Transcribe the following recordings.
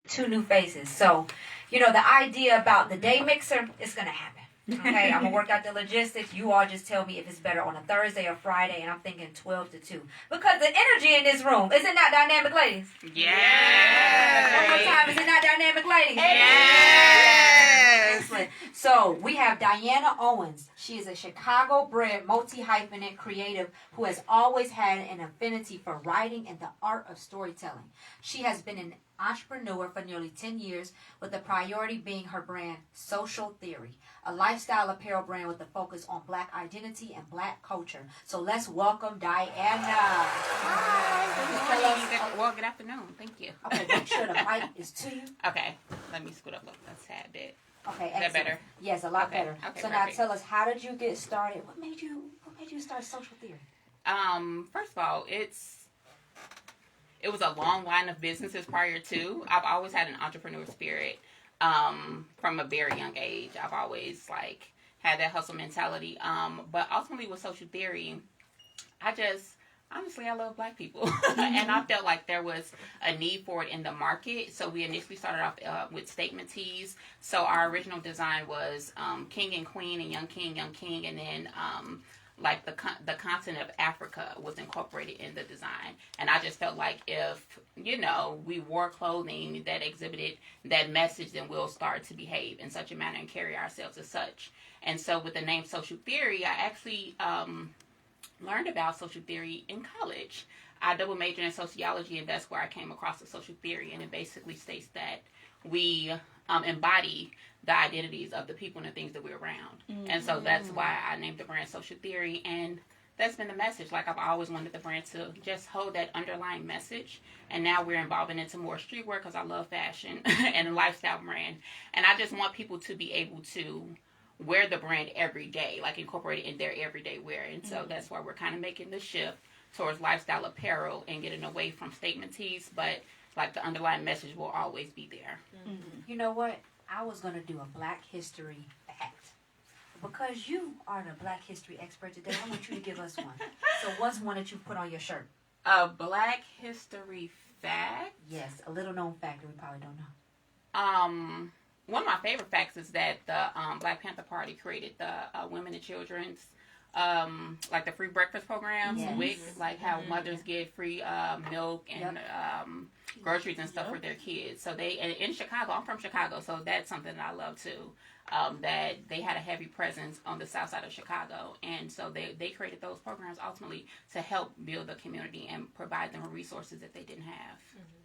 two new faces. So, the idea about the day mixer is going to happen. Okay, I'm going to work out the logistics. You all just tell me if it's better on a Thursday or Friday, and I'm thinking 12 to 2. Because the energy in this room, is it not dynamic, ladies? Yes. One more time, is it not dynamic, ladies? Yes. Excellent. So, we have Diana Owens. She is a Chicago-bred, multi-hyphenate creative who has always had an affinity for writing and the art of storytelling. She has been an entrepreneur for nearly 10 years, with the priority being her brand, Social Theory, a lifestyle apparel brand with a focus on Black identity and Black culture. So let's welcome Diana. Hi. Well, good afternoon. Thank you. Okay, make sure the mic is to you. Okay. Let me scoot up a tad bit. Okay, Is that excellent. better? Yes, a lot Okay, better. okay, So perfect. now tell us, how did you get started? What made you start Social Theory? First of all, it was a long line of businesses prior to. I've always had an entrepreneur spirit from a very young age. I've always had that hustle mentality. But ultimately with Social Theory, honestly, I love Black people. And I felt like there was a need for it in the market. So we initially started off with statement tees. So our original design was King and Queen and Young King. And then the continent of Africa was incorporated in the design. And I just felt like if, we wore clothing that exhibited that message, then we'll start to behave in such a manner and carry ourselves as such. And so with the name Social Theory, I actually learned about social theory in college. I double majored in sociology, and that's where I came across the social theory. And it basically states that we embody the identities of the people and the things that we're around. Mm-hmm. And so that's why I named the brand Social Theory. And that's been the message. I've always wanted the brand to just hold that underlying message. And now we're evolving into more streetwear because I love fashion and a lifestyle brand. And I just want people to be able to wear the brand every day, incorporate it in their everyday wear. And so that's why we're kind of making the shift towards lifestyle apparel and getting away from statement tees. But the underlying message will always be there. Mm-hmm. You know what? I was going to do a Black History fact. Because you are the Black History expert today, I want you to give us one. So what's one that you put on your shirt? A Black History fact? Yes, a little known fact that we probably don't know. One of my favorite facts is that the Black Panther Party created the Women and Children's, the free breakfast programs, yes. WIC, how mothers get free milk and groceries and stuff for their kids. So in Chicago, I'm from Chicago, so that's something that I love too. That they had a heavy presence on the south side of Chicago, and so they created those programs ultimately to help build the community and provide them with resources that they didn't have.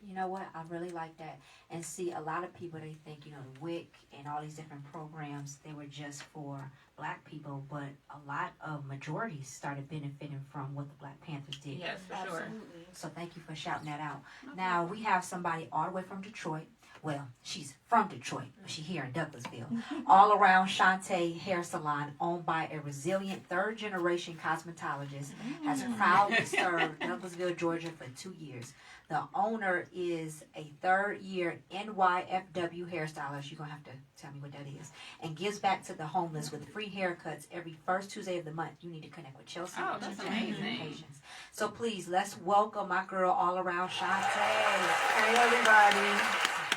You know what? I really like that. And see, a lot of people, they think, the WIC and all these different programs, they were just for Black people, but a lot of majorities started benefiting from what the Black Panthers did. Yes, for sure. So thank you for shouting that out. Okay. Now, we have somebody all the way from Detroit. Well, she's from Detroit, but she's here in Douglasville. All Around Shantae Hair Salon, owned by a resilient third-generation cosmetologist, has proudly served Douglasville, Georgia for 2 years. The owner is a third-year NYFW hairstylist. You're going to have to tell me what that is. And gives back to the homeless with free haircuts every first Tuesday of the month. You need to connect with Chelsea. Oh, that's amazing. So please, let's welcome my girl All Around Shantae. Hey, everybody.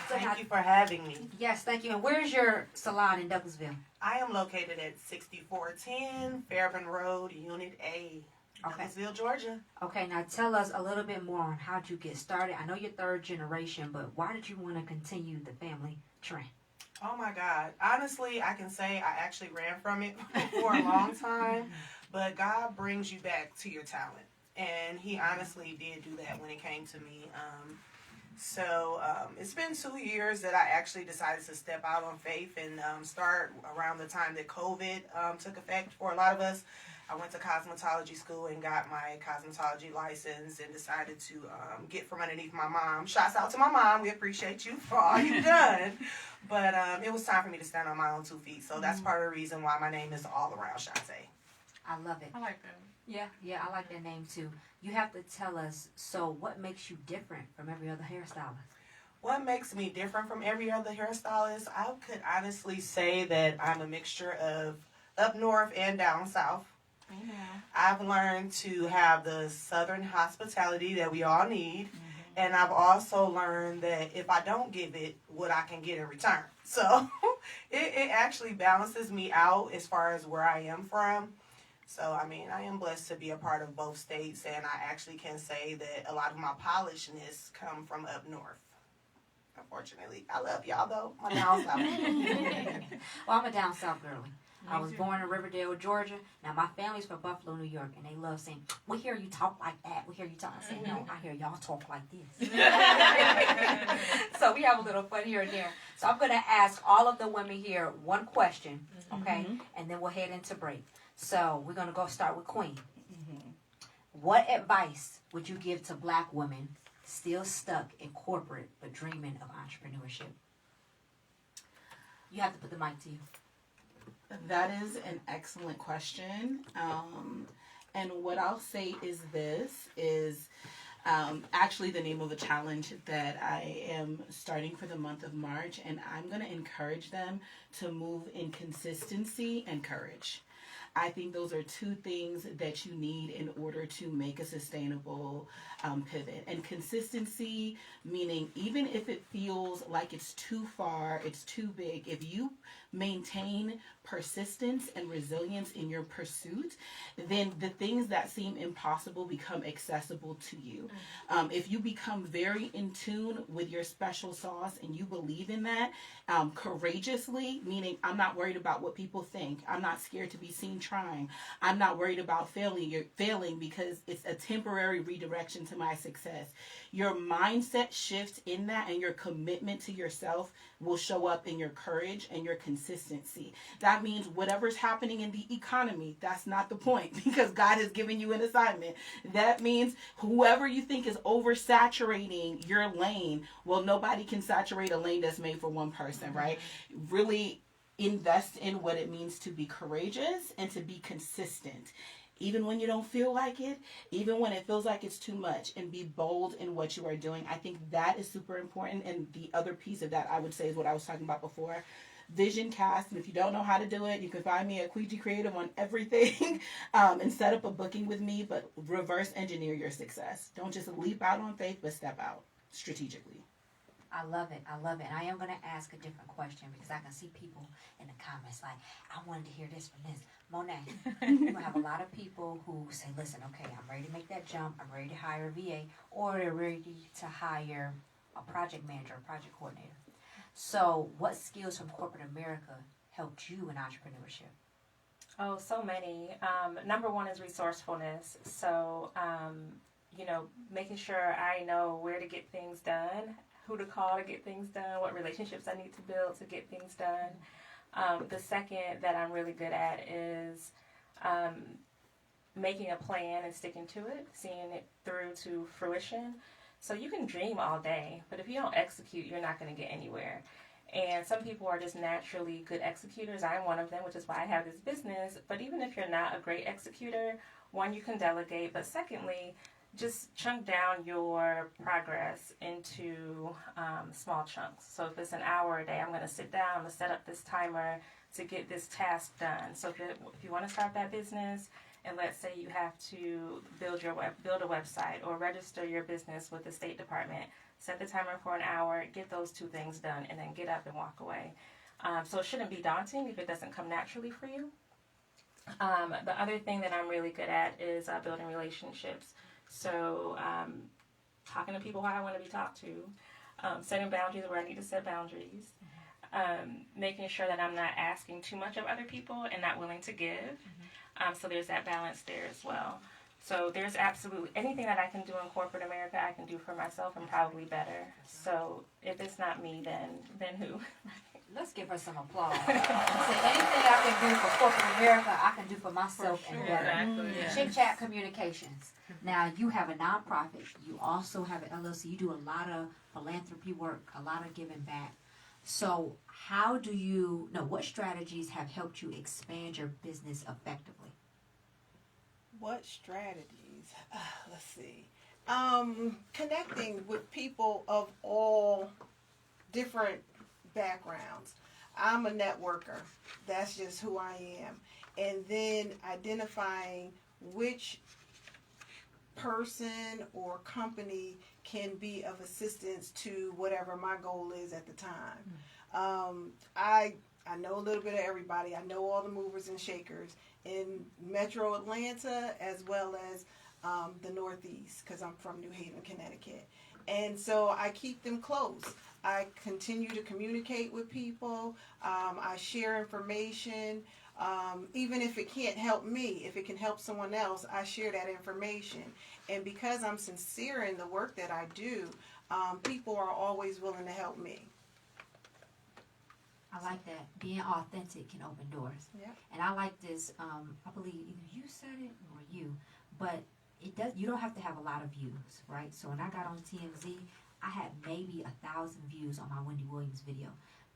Thank you for having me. Yes, thank you. And where's your salon in Douglasville? I am located at 6410 Fairburn Road, Unit A, Douglasville, Georgia. Okay, now tell us a little bit more on how'd you get started. I know you're third generation, but why did you want to continue the family trend? Oh my God. Honestly, I can say I actually ran from it for a long time, but God brings you back to your talent. And he honestly did do that when it came to me. So it's been 2 years that I actually decided to step out on faith and start around the time that COVID took effect for a lot of us. I went to cosmetology school and got my cosmetology license and decided to get from underneath my mom. Shouts out to my mom. We appreciate you for all you've done. But it was time for me to stand on my own 2 feet. So that's part of the reason why my name is All Around Shantae. I love it. I like that. Yeah, I like that name too. You have to tell us, so what makes you different from every other hairstylist? What makes me different from every other hairstylist? I could honestly say that I'm a mixture of up north and down south. I've learned to have the southern hospitality that we all need And I've also learned that if I don't give it, what I can get in return. So it actually balances me out as far as where I am from. So, I mean, I am blessed to be a part of both states, and I actually can say that a lot of my polishedness come from up north. Unfortunately, I love y'all though. I'm down south. Well, I'm a down south girlie. I was born in Riverdale, Georgia. Now my family's from Buffalo, New York, and they love saying, "We hear you talk like that. We hear you talk." I say, "No, I hear y'all talk like this." So we have a little fun here and there. So I'm gonna ask all of the women here one question, okay, and then we'll head into break. So we're gonna go start with Queen. What advice would you give to Black women still stuck in corporate but dreaming of entrepreneurship? You have to put the mic to you. That is an excellent question. And what I'll say is this is actually the name of the challenge that I am starting for the month of March. And I'm going to encourage them to move in consistency and courage. I think those are two things that you need in order to make a sustainable pivot. And consistency, meaning even if it feels like it's too far, it's too big, if you maintain persistence and resilience in your pursuit, then the things that seem impossible become accessible to you. If you become very in tune with your special sauce and you believe in that, courageously, meaning I'm not worried about what people think. I'm not scared to be seen trying. I'm not worried about failing because it's a temporary redirection to my success. Your mindset shift in that and your commitment to yourself will show up in your courage and your consistency. That means whatever's happening in the economy, that's not the point because God has given you an assignment. That means whoever you think is oversaturating your lane, well, nobody can saturate a lane that's made for one person, right? Really invest in what it means to be courageous and to be consistent. Even when you don't feel like it, even when it feels like it's too much, and be bold in what you are doing. I think that is super important. And the other piece of that, I would say, is what I was talking about before. Vision cast, and if you don't know how to do it, you can find me at Queegee Creative on everything, and set up a booking with me, but reverse engineer your success. Don't just leap out on faith, but step out strategically. I love it. I love it. And I am going to ask a different question because I can see people in the comments like, I wanted to hear this from this. Monet, you're going to have a lot of people who say, listen, okay, I'm ready to make that jump. I'm ready to hire a VA, or they're ready to hire a project manager, a project coordinator. So what skills from corporate America helped you in entrepreneurship? Oh, so many. Number one is resourcefulness. So, making sure I know where to get things done, who to call to get things done, what relationships I need to build to get things done. The second that I'm really good at is making a plan and sticking to it, seeing it through to fruition. So you can dream all day, but if you don't execute, you're not going to get anywhere. And some people are just naturally good executors. I'm one of them, which is why I have this business. But even if you're not a great executor, one, you can delegate. But secondly, just chunk down your progress into small chunks. So if it's an hour a day, I'm going to sit down, I'm going to set up this timer to get this task done. So if you want to start that business, and let's say you have to build a website or register your business with the State Department, set the timer for an hour, get those two things done, and then get up and walk away. So it shouldn't be daunting if it doesn't come naturally for you. The other thing that I'm really good at is building relationships. So talking to people how I want to be talked to, setting boundaries where I need to set boundaries, making sure that I'm not asking too much of other people and not willing to give. So there's that balance there as well. So there's absolutely anything that I can do in corporate America, I can do for myself and probably better. So if it's not me, then who? Let's give her some applause. So anything I can do for corporate America, I can do for myself and better. Exactly. Yeah. Chit Chat Communications. Now, you have a nonprofit. You also have an LLC. You do a lot of philanthropy work, a lot of giving back. So what strategies have helped you expand your business effectively? What strategies? Let's see. Connecting with people of all different backgrounds. I'm a networker. That's just who I am. And then identifying which person or company can be of assistance to whatever my goal is at the time. I know a little bit of everybody. I know all the movers and shakers in Metro Atlanta as well as the Northeast, because I'm from New Haven, Connecticut. And so I keep them close. I continue to communicate with people. I share information. Even if it can't help me, if it can help someone else, I share that information. And because I'm sincere in the work that I do, people are always willing to help me. I like that. Being authentic can open doors. Yeah. And I like this, I believe either you said it or you, but it does. You don't have to have a lot of views, right? So when I got on TMZ, I had maybe 1,000 views on my Wendy Williams video.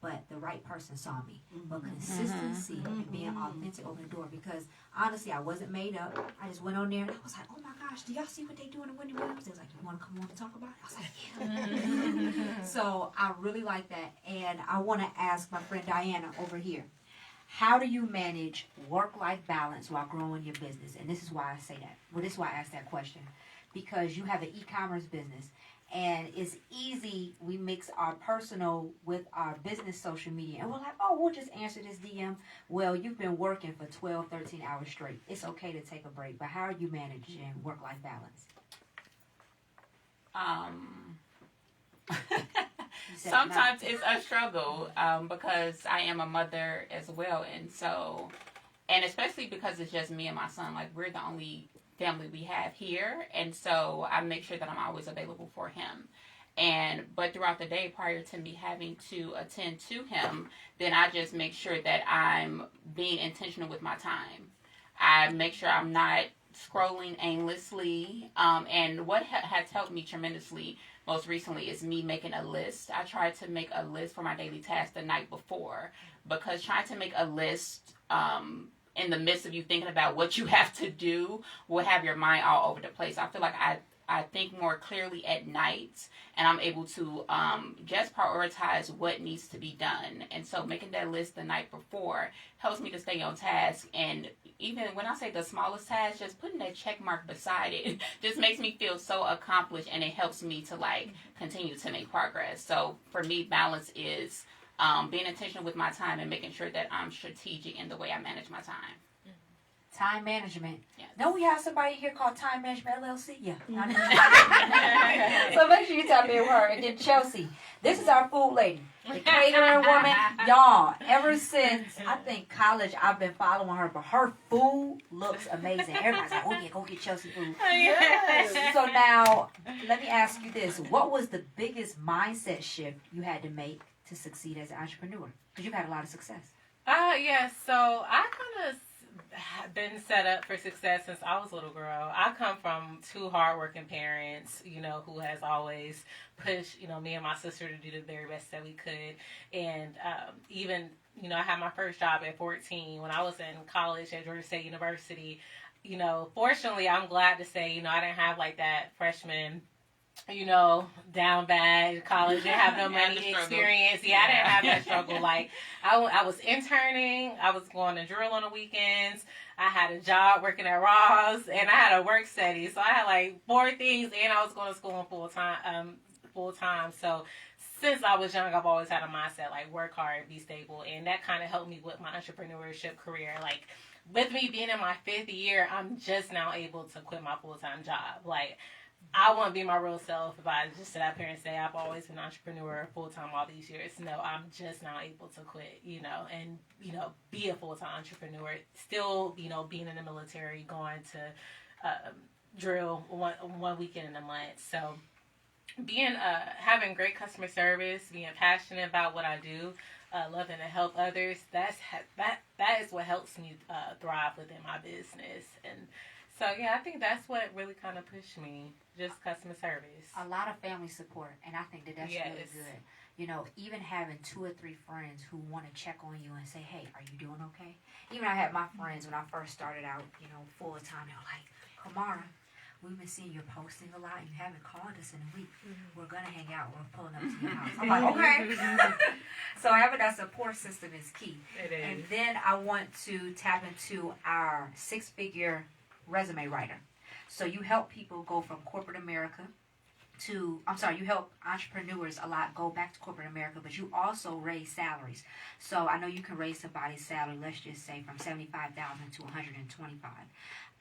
But the right person saw me. But consistency and being authentic opened the door, because honestly, I wasn't made up. I just went on there and I was like, oh my gosh, do y'all see what they doing to Wendy Williams? They was like, you want to come on and talk about it? I was like, yeah. So I really like that. And I want to ask my friend Diana over here, how do you manage work-life balance while growing your business? And this is why I say that. Well, this is why I asked that question. Because you have an e-commerce business. And it's easy, we mix our personal with our business social media. And we're like, oh, we'll just answer this DM. Well, you've been working for 12, 13 hours straight. It's okay to take a break. But how are you managing work-life balance? Sometimes it's a struggle because I am a mother as well. And so, and especially because it's just me and my son, like we're the only family we have here, and so I make sure that I'm always available for him. But throughout the day, prior to me having to attend to him, then I just make sure that I'm being intentional with my time. I make sure I'm not scrolling aimlessly. And what has helped me tremendously most recently is me making a list. I try to make a list for my daily tasks the night before, because trying to make a list in the midst of you thinking about what you have to do will have your mind all over the place. I feel like I think more clearly at night, and I'm able to just prioritize what needs to be done. And so making that list the night before helps me to stay on task. And even when I say the smallest task, just putting that check mark beside it just makes me feel so accomplished, and it helps me to like continue to make progress. So for me, balance is being intentional with my time and making sure that I'm strategic in the way I manage my time. Time management. Yes. Don't we have somebody here called Time Management LLC? Yeah. So make sure you tap in with her. And then Chelsea, this is our food lady, the catering woman. Y'all, ever since I think college, I've been following her, but her food looks amazing. Everybody's like, oh yeah, go get Chelsea food. Yes. So now, let me ask you this. What was the biggest mindset shift you had to make to succeed as an entrepreneur? Because you've had a lot of success. Yeah, so I kind of been set up for success since I was a little girl. I come from two hardworking parents, who has always pushed, me and my sister to do the very best that we could. And even, I had my first job at 14 when I was in college at Georgia State University. Fortunately, I'm glad to say, I didn't have like that freshman down bad college, didn't have no money experience. Yeah, I didn't have that struggle. Like, I was interning, I was going to drill on the weekends, I had a job working at Ross, and I had a work study. So I had like 4 things, and I was going to school full time. So since I was young, I've always had a mindset like work hard, be stable, and that kind of helped me with my entrepreneurship career. Like, with me being in my 5th year, I'm just now able to quit my full-time job. Like, I wouldn't be my real self if I just sit up here and say I've always been an entrepreneur full-time all these years. No, I'm just now able to quit, and, be a full-time entrepreneur. Still, being in the military, going to drill one weekend in a month. So being, having great customer service, being passionate about what I do, loving to help others, that is what helps me thrive within my business. And so, yeah, I think that's what really kind of pushed me, just customer service. A lot of family support, and I think that's really good. Even having 2 or 3 friends who want to check on you and say, hey, are you doing okay? Even I had my friends when I first started out, full time, they were like, Kamara, we've been seeing you're posting a lot. You haven't called us in a week. We're going to hang out. We're pulling up to your house. I'm like, okay. So having that support system is key. It is. And then I want to tap into our 6-figure resume writer. So you help people go from corporate America to, you help entrepreneurs a lot go back to corporate America, but you also raise salaries. So I know you can raise somebody's salary, let's just say from $75,000 to $125,000.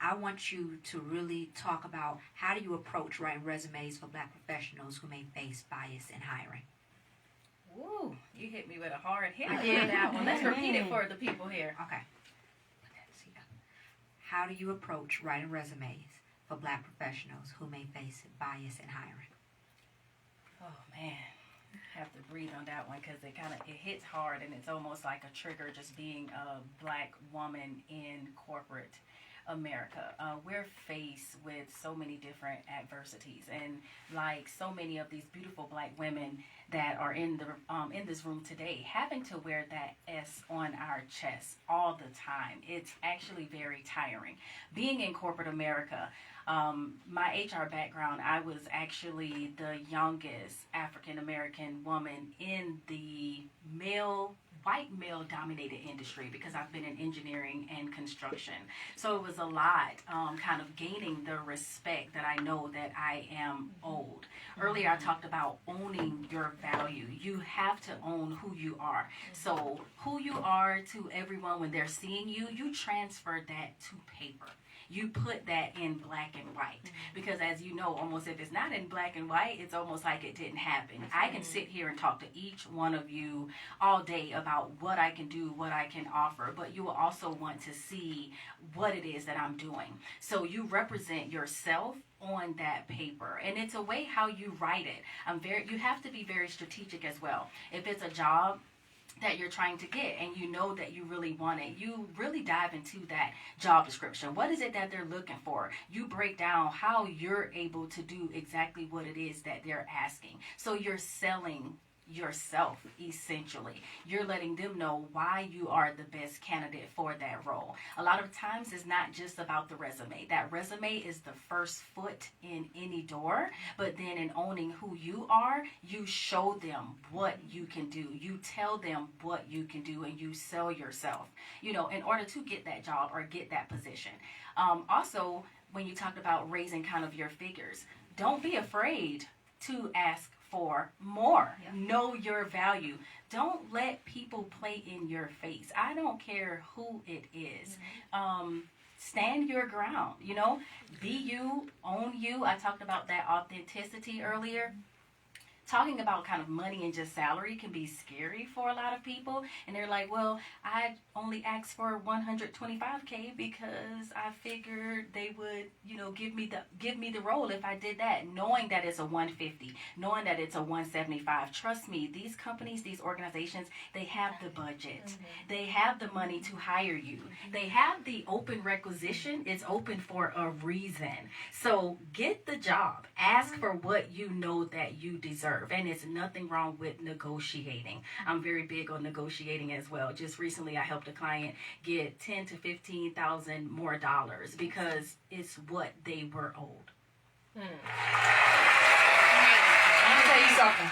I want you to really talk about how do you approach writing resumes for Black professionals who may face bias in hiring. Woo, you hit me with a hard hit on that one. Let's repeat it for the people here. Okay. How do you approach writing resumes for Black professionals who may face bias in hiring? Oh man, I have to breathe on that one because it hits hard, and it's almost like a trigger just being a Black woman in corporate America. We're faced with so many different adversities, and like so many of these beautiful Black women that are in this room today, having to wear that S on our chest all the time, it's actually very tiring. Being in corporate America, my HR background, I was actually the youngest African American woman in the white male dominated industry because I've been in engineering and construction. So it was a lot kind of gaining the respect that I know that I am owed. Earlier I talked about owning your value. You have to own who you are. So who you are to everyone when they're seeing you, you transfer that to paper. You put that in black and white because, as you know, almost if it's not in black and white, it's almost like it didn't happen. I can sit here and talk to each one of you all day about what I can do, what I can offer, but you will also want to see what it is that I'm doing. So you represent yourself on that paper, and it's a way how you write it. You have to be very strategic as well. If it's a job that you're trying to get and you know that you really want it, you really dive into that job description. What is it that they're looking for? You break down how you're able to do exactly what it is that they're asking. So you're selling yourself, essentially. You're letting them know why you are the best candidate for that role. A lot of times it's not just about the resume. That resume is the first foot in any door, but then in owning who you are, you show them what you can do. You tell them what you can do, and you sell yourself, in order to get that job or get that position. Also, when you talked about raising kind of your figures, don't be afraid to ask for more. Yeah. Know your value. Don't let people play in your face. I don't care who it is. Stand your ground, be you, own you. I talked about that authenticity earlier. Talking about kind of money and just salary can be scary for a lot of people, and they're like, well, I only asked for $125K because I figured they would, give me the role if I did that, knowing that it's a $150, knowing that it's a $175. Trust me, these companies, these organizations, they have the budget. They have the money to hire you. They have the open requisition. It's open for a reason. So get the job. Ask for what you know that you deserve. And it's nothing wrong with negotiating. I'm very big on negotiating as well. Just recently I helped a client get $10,000 to $15,000 more dollars because it's what they were owed. Let me tell you something.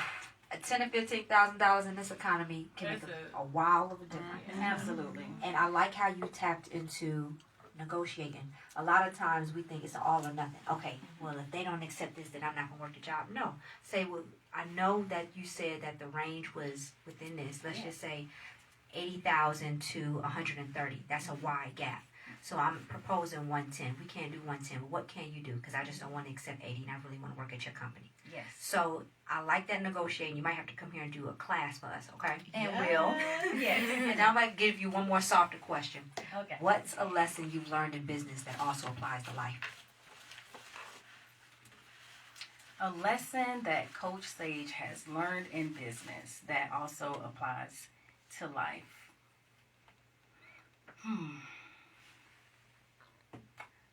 $10,000 to $15,000 in this economy can make a while of a difference. Absolutely. And I like how you tapped into negotiating. A lot of times we think it's all or nothing. Okay, well, if they don't accept this, then I'm not going to work the job. No. Say, well, I know that you said that the range was within this. Let's just say 80,000 to 130. That's a wide gap. So I'm proposing 110. We can't do 110. But what can you do? Because I just don't want to accept 80, and I really want to work at your company. Yes. So I like that negotiating. You might have to come here and do a class for us, okay? And will. Yes. And now I'm going to give you one more softer question. Okay. What's a lesson you've learned in business that also applies to life? A lesson that Coach Sage has learned in business that also applies to life.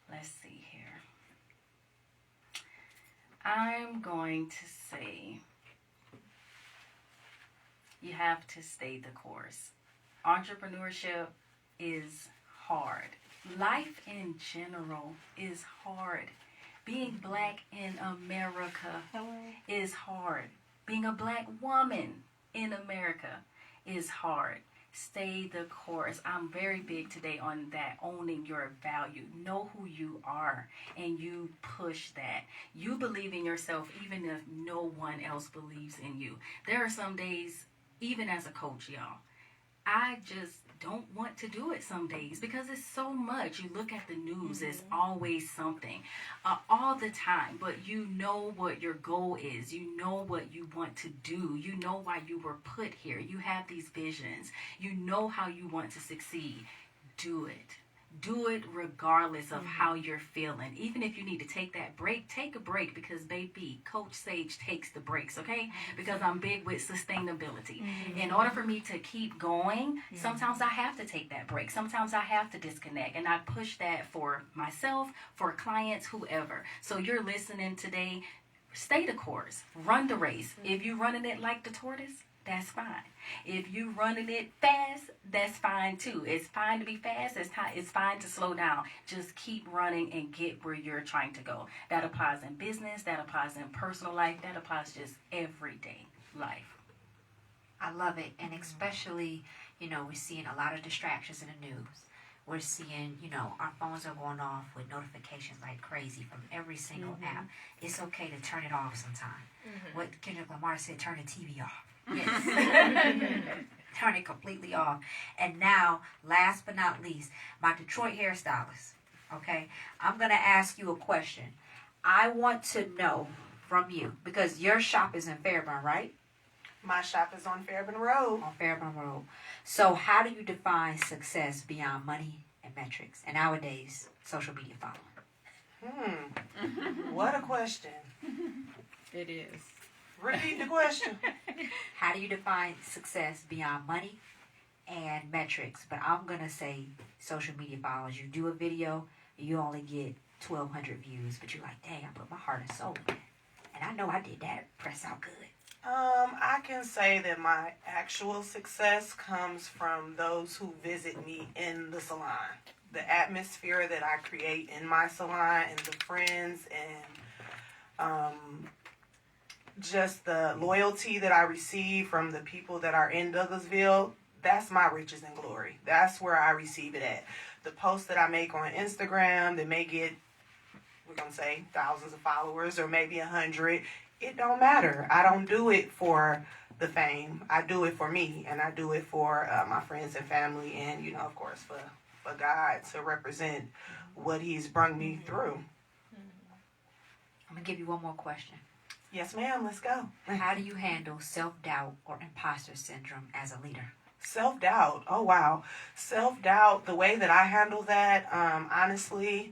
Let's see here. I'm going to say you have to stay the course. Entrepreneurship is hard. Life in general is hard. Being Black in America is hard. Being a Black woman in America is hard. Stay the course. I'm very big today on that, owning your value. Know who you are, and you push that. You believe in yourself even if no one else believes in you. There are some days, even as a coach, y'all, I just don't want to do it some days because it's so much. You look at the news, it's always something all the time, but you know what your goal is. You know what you want to do. You know why you were put here. You have these visions. You know how you want to succeed. Do it. Do it regardless of how you're feeling. Even if you need to take that break, take a break, because baby, Coach Sage takes the breaks, okay? Because I'm big with sustainability. In order for me to keep going, sometimes I have to take that break. Sometimes I have to disconnect, and I push that for myself, for clients, whoever. So you're listening today, stay the course, run the race. If you're running it like the tortoise, that's fine. If you running it fast, that's fine too. It's fine to be fast. It's fine to slow down. Just keep running and get where you're trying to go. That applies in business. That applies in personal life. That applies just everyday life. I love it. And especially, we're seeing a lot of distractions in the news. We're seeing, our phones are going off with notifications like crazy from every single app. It's okay to turn it off sometime. What Kendrick Lamar said, turn the TV off. Yes. Turn it completely off. And now, last but not least, my Detroit hairstylist. Okay? I'm going to ask you a question. I want to know from you, because your shop is in Fairburn, right? My shop is on Fairburn Road. On Fairburn Road. So how do you define success beyond money and metrics? And nowadays, social media following. What a question. It is. Repeat the question. How do you define success beyond money and metrics? But I'm going to say social media followers. You do a video, you only get 1,200 views, but you're like, dang, I put my heart and soul in it. And I know I did that. Press out good. I can say that my actual success comes from those who visit me in the salon. The atmosphere that I create in my salon, and the friends, and just the loyalty that I receive from the people that are in Douglasville, that's my riches and glory. That's where I receive it at. The posts that I make on Instagram that may get, we're going to say, thousands of followers or maybe 100, it don't matter. I don't do it for the fame. I do it for me, and I do it for my friends and family, and, of course, for God to represent what He's brought me through. I'm going to give you one more question. Yes, ma'am. Let's go. How do you handle self-doubt or imposter syndrome as a leader? Self-doubt. Oh, wow. Self-doubt, the way that I handle that, honestly,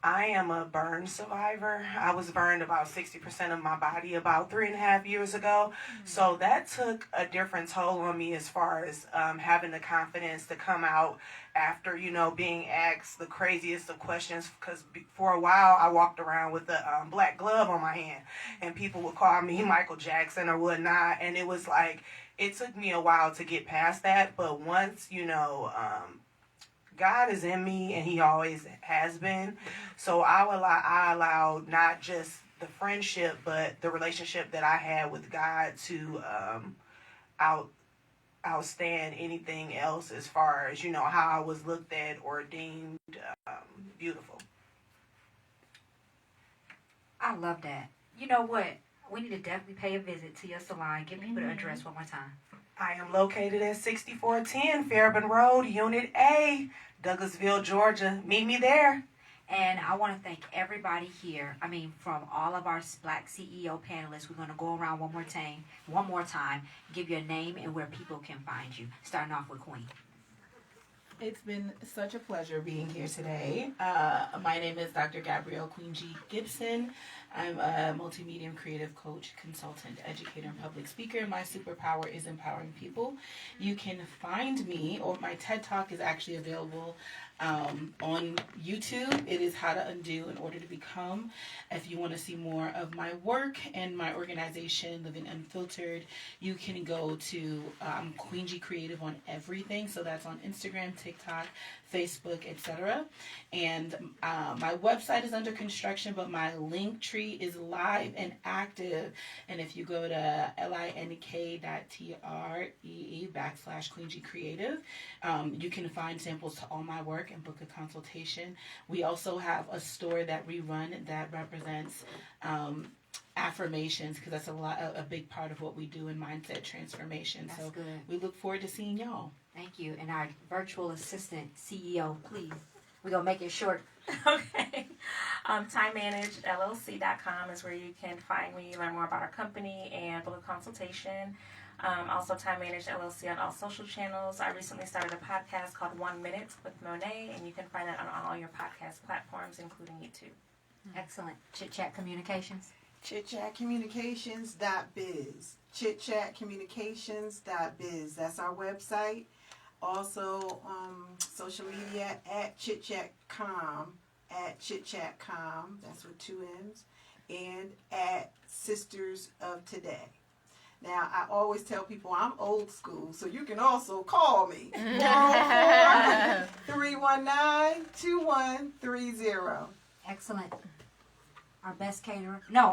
I am a burn survivor. I was burned about 60% of my body about 3.5 years ago. So that took a different toll on me as far as having the confidence to come out after, being asked the craziest of questions. Because for a while, I walked around with a black glove on my hand. And people would call me Michael Jackson or whatnot. And it was like, it took me a while to get past that. But once, God is in me, and He always has been. So I allowed not just the friendship, but the relationship that I had with God to outstand anything else as far as, how I was looked at or deemed beautiful. I love that. You know what? We need to definitely pay a visit to your salon. Give people the address one more time. I am located at 6410 Fairburn Road, Unit A, Douglasville, Georgia. Meet me there. And I want to thank everybody here. From all of our Black CEO panelists, we're going to go around one more time, give your name and where people can find you. Starting off with Queen. It's been such a pleasure being here today. My name is Dr. Gabrielle Queen G. Gibson. I'm a multimedia creative coach, consultant, educator, and public speaker. My superpower is empowering people. You can find me, or my TED Talk is actually available on YouTube. It is How to Undo in Order to Become. If you want to see more of my work and my organization, Living Unfiltered, you can go to Queen G Creative on everything. So that's on Instagram, TikTok, Facebook, etc. And my website is under construction, but my link tree is live and active. And if you go to link.tree www.queengcreative. You can find samples to all my work and book a consultation. We also have a store that we run that represents affirmations, because that's a big part of what we do in mindset transformation. That's so good. we look forward to seeing y'all. Thank you. And our virtual assistant CEO, please. We're going to make it short. Okay. TimeManageLLC.com is where you can find me, learn more about our company, and book a consultation. Also, Time Managed LLC on all social channels. I recently started a podcast called 1 Minute with Monet, and you can find that on all your podcast platforms, including YouTube. Excellent. Chit Chat Communications. chitchatcommunications.biz. chitchatcommunications.biz. That's our website. Also, social media at chitchatcom, that's with 2 M's, and at Sisters of Today. Now, I always tell people I'm old school, so you can also call me. 404-319-2130. Excellent. Our best caterer. No,